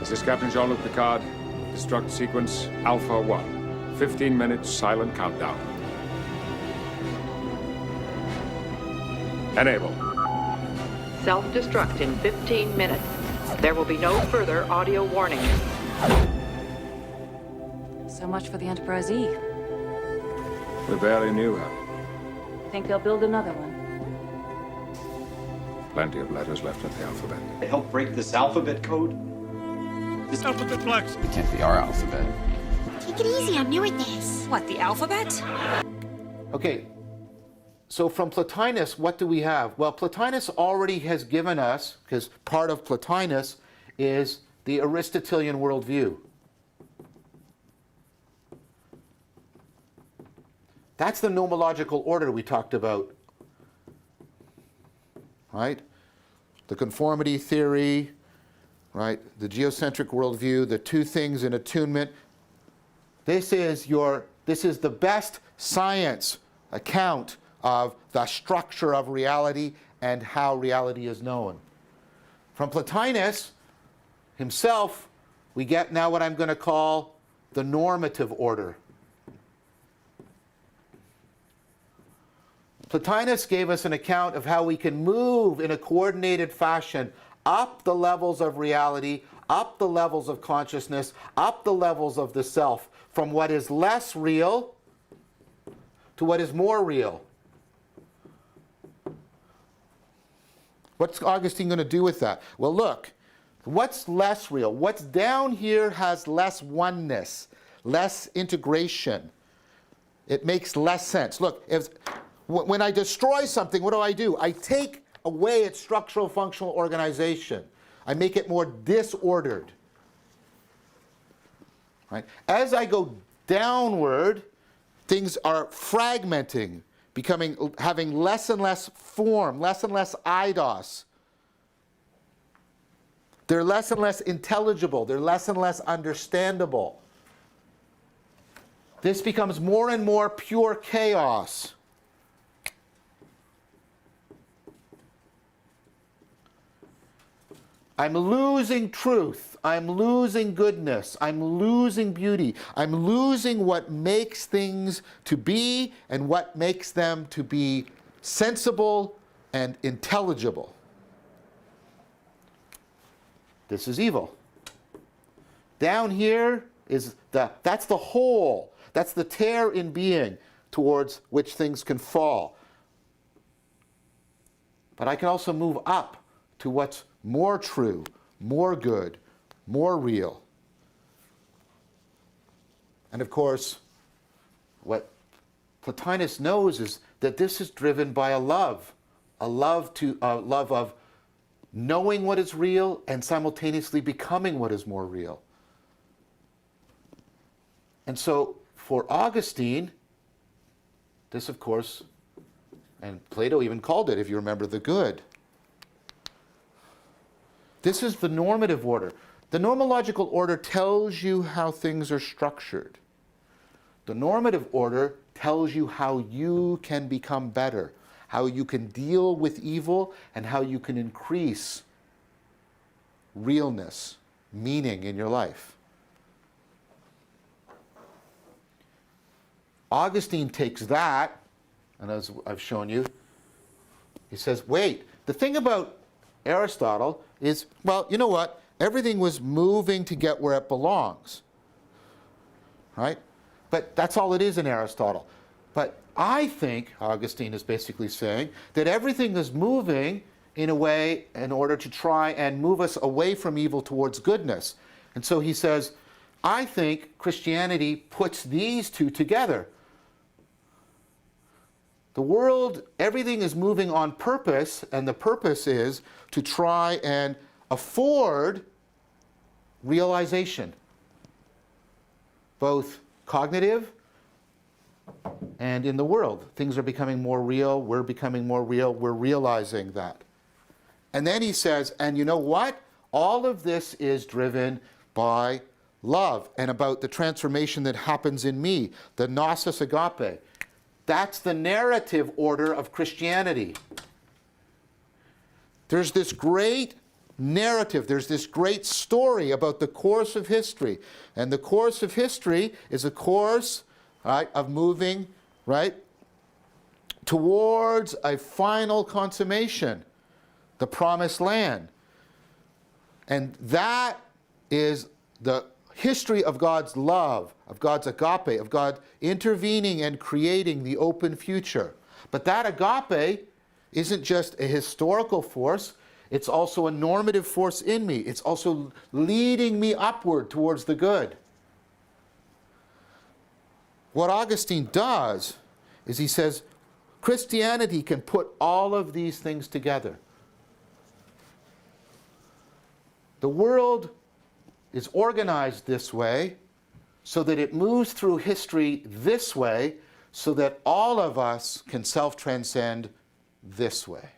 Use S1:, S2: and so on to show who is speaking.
S1: This is Captain Jean-Luc Picard. Destruct sequence Alpha 1. 15 minutes silent countdown. Enable.
S2: Self-destruct in 15 minutes. There will be no further audio warnings.
S3: So much for the Enterprise E.
S1: We barely knew her.
S3: Think they'll build another one?
S1: Plenty of letters left at the alphabet.
S4: To help break this alphabet code? This
S5: Alphabet Flex.
S6: It can't be our alphabet.
S7: Take it easy, I'm new at this.
S3: What, the alphabet?
S8: Okay, so from Plotinus, what do we have? Well, Plotinus already has given us, because part of Plotinus is the Aristotelian worldview. That's the nomological order we talked about, right? The conformity theory, right? The geocentric worldview, the two things in attunement. This is the best science account of the structure of reality and how reality is known. From Plotinus himself, we get now what I'm going to call the normative order. Plotinus gave us an account of how we can move in a coordinated fashion up the levels of reality, up the levels of consciousness, up the levels of the self, from what is less real to what is more real. What's Augustine going to do with that? Well, look, what's less real? What's down here has less oneness, less integration. It makes less sense. Look, when I destroy something, what do? I take away its structural functional organization. I make it more disordered. Right? As I go downward, things are fragmenting, having less and less form, less and less eidos. They're less and less intelligible. They're less and less understandable. This becomes more and more pure chaos. I'm losing truth. I'm losing goodness. I'm losing beauty. I'm losing what makes things to be and what makes them to be sensible and intelligible. This is evil. Down here is that's the whole. That's the tear in being towards which things can fall. But I can also move up to what's more true, more good, more real. And of course, what Plotinus knows is that this is driven by a love of knowing what is real and simultaneously becoming what is more real. And so for Augustine, this of course, and Plato even called it, if you remember, the good. This is the normative order. The nomological order tells you how things are structured. The normative order tells you how you can become better, how you can deal with evil, and how you can increase realness, meaning in your life. Augustine takes that, and as I've shown you, he says, wait, the thing about Aristotle is, well, you know what? Everything was moving to get where it belongs, right? But that's all it is in Aristotle. But I think, Augustine is basically saying, that everything is moving in a way in order to try and move us away from evil towards goodness. And so he says, I think Christianity puts these two together. The world, everything is moving on purpose, and the purpose is to try and afford realization, both cognitive and in the world. Things are becoming more real, we're becoming more real, we're realizing that. And then he says, and you know what? All of this is driven by love and about the transformation that happens in me, the gnosis agape. That's the narrative order of Christianity. There's this great narrative. There's this great story about the course of history. And the course of history is a course, right, of moving, right, towards a final consummation, the promised land. And that is the history of God's love, of God's agape, of God intervening and creating the open future. But that agape isn't just a historical force, it's also a normative force in me. It's also leading me upward towards the good. What Augustine does is he says, Christianity can put all of these things together. The world is organized this way so that it moves through history this way so that all of us can self-transcend this way.